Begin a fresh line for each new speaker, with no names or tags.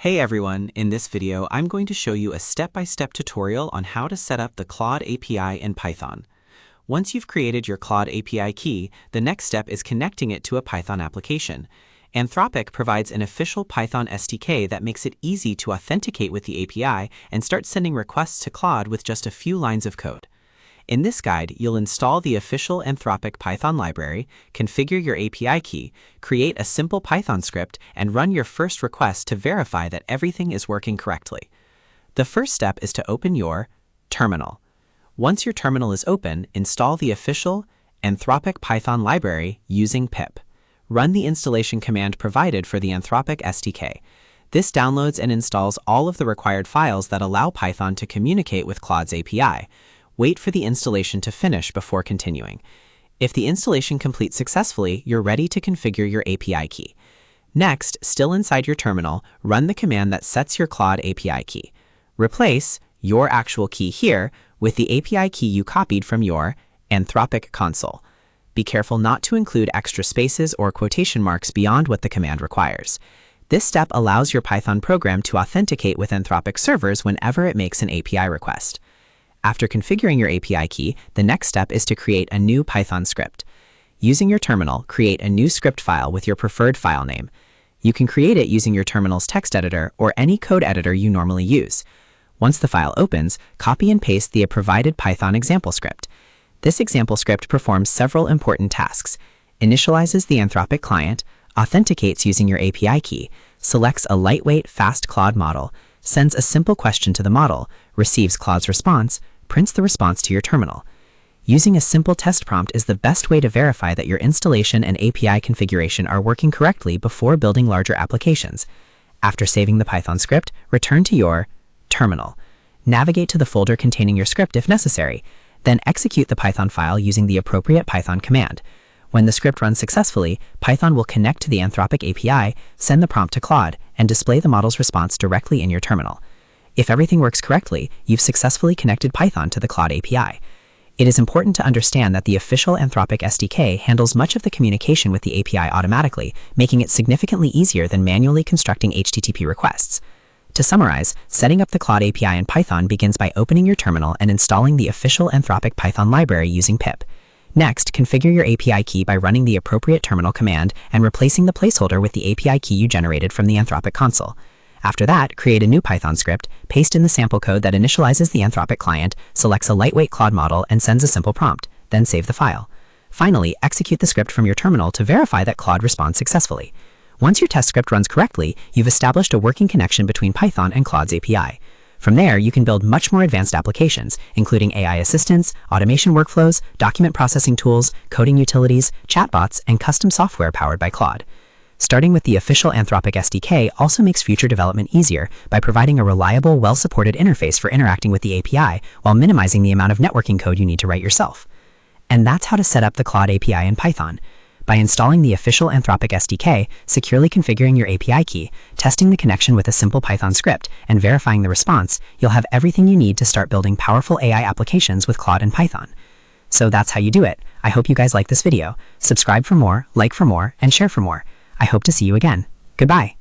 Hey everyone, in this video I'm going to show you a step-by-step tutorial on how to set up the Claude API in Python. Once you've created your Claude API key, the next step is connecting it to a Python application. Anthropic provides an official Python SDK that makes it easy to authenticate with the API and start sending requests to Claude with just a few lines of code. In this guide, you'll install the official Anthropic Python library, configure your API key, create a simple Python script, and run your first request to verify that everything is working correctly. The first step is to open your terminal. Once your terminal is open, install the official Anthropic Python library using pip. Run the installation command provided for the Anthropic SDK. This downloads and installs all of the required files that allow Python to communicate with Claude's API. Wait for the installation to finish before continuing. If the installation completes successfully, you're ready to configure your API key. Next, still inside your terminal, run the command that sets your Claude API key. Replace your actual key here with the API key you copied from your Anthropic console. Be careful not to include extra spaces or quotation marks beyond what the command requires. This step allows your Python program to authenticate with Anthropic servers whenever it makes an API request. After configuring your API key, the next step is to create a new Python script. Using your terminal, create a new script file with your preferred file name. You can create it using your terminal's text editor or any code editor you normally use. Once the file opens, copy and paste the provided Python example script. This example script performs several important tasks: initializes the Anthropic client, authenticates using your API key, selects a lightweight, fast Claude model, sends a simple question to the model, receives Claude's response, prints the response to your terminal. Using a simple test prompt is the best way to verify that your installation and API configuration are working correctly before building larger applications. After saving the Python script, return to your terminal. Navigate to the folder containing your script if necessary. Then execute the Python file using the appropriate Python command. When the script runs successfully, Python will connect to the Anthropic API, send the prompt to Claude, and display the model's response directly in your terminal. If everything works correctly, you've successfully connected Python to the Claude API. It is important to understand that the official Anthropic SDK handles much of the communication with the API automatically, making it significantly easier than manually constructing HTTP requests. To summarize, setting up the Claude API in Python begins by opening your terminal and installing the official Anthropic Python library using pip. Next, configure your API key by running the appropriate terminal command and replacing the placeholder with the API key you generated from the Anthropic console. After that, create a new Python script, paste in the sample code that initializes the Anthropic client, selects a lightweight Claude model, and sends a simple prompt, then save the file. Finally, execute the script from your terminal to verify that Claude responds successfully. Once your test script runs correctly, you've established a working connection between Python and Claude's API. From there, you can build much more advanced applications, including AI assistants, automation workflows, document processing tools, coding utilities, chatbots, and custom software powered by Claude. Starting with the official Anthropic SDK also makes future development easier by providing a reliable, well-supported interface for interacting with the API while minimizing the amount of networking code you need to write yourself. And that's how to set up the Claude API in Python. By installing the official Anthropic SDK, securely configuring your API key, testing the connection with a simple Python script, and verifying the response, you'll have everything you need to start building powerful AI applications with Claude and Python. So that's how you do it. I hope you guys like this video. Subscribe for more, like for more, and share for more. I hope to see you again. Goodbye.